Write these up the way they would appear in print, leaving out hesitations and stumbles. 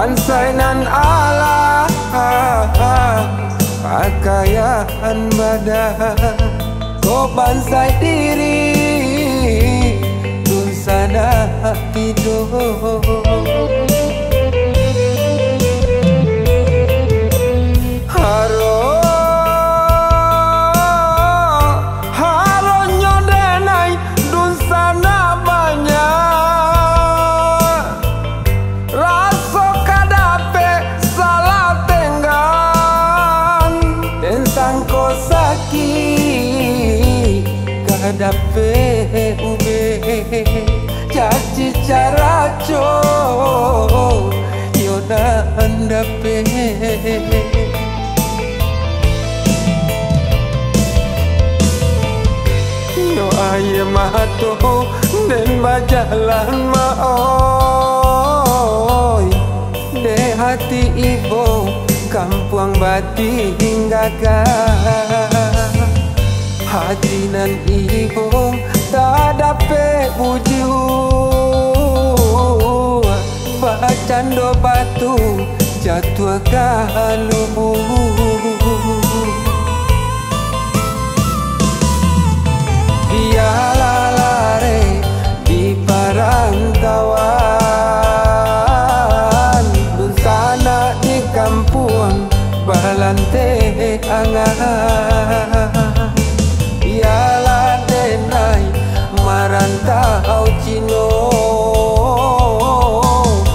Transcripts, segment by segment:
Bansainan Allah pakaian badan, kau bansai diri dun sana hidup. Dape ube caci cara co yoda dape yo aye mato den bajalan maoy de hati ibu kampung bati hinggakan hati nan ibong tak dapat buju bacan do batu jatuh kalu biarlah lari di perantauan dun sana di kampung balante angan. Biarlah denai marantau cino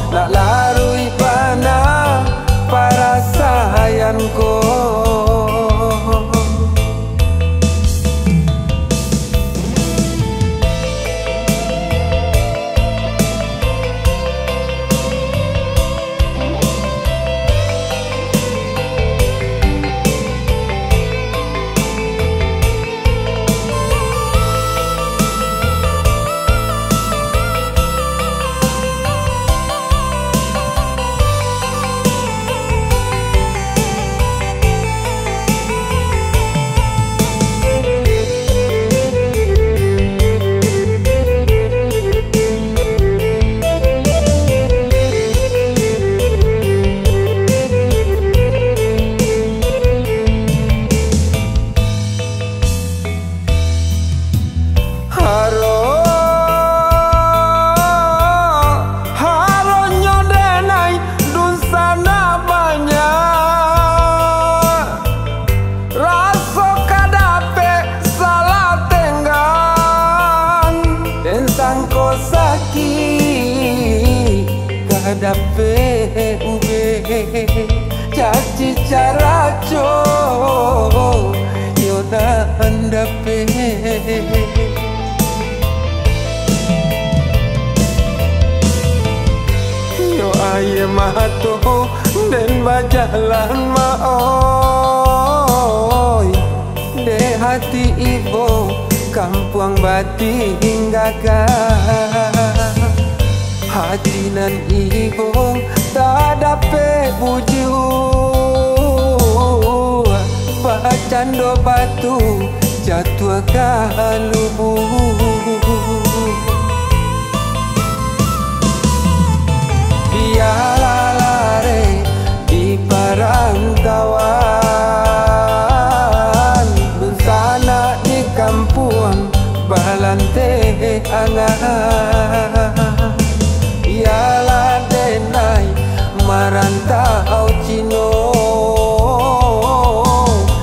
nak larui pana para sayanku. Dape ube caci cara co yoda dape yo aye mato den bajalan maoy de hati ibu kampung bati hinggakan hati nan ibong tak dapat buju bacan do batu jatuh kalu biarlah lari di perantauan dun sana di kampung balante angan. Biarlah denai marantau cino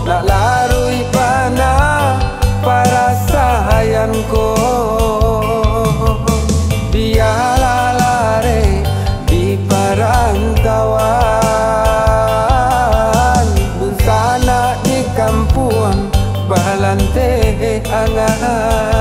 nak larui pana para sayanku. Biarlah lari di perantauan dun sana di kampung balante angan.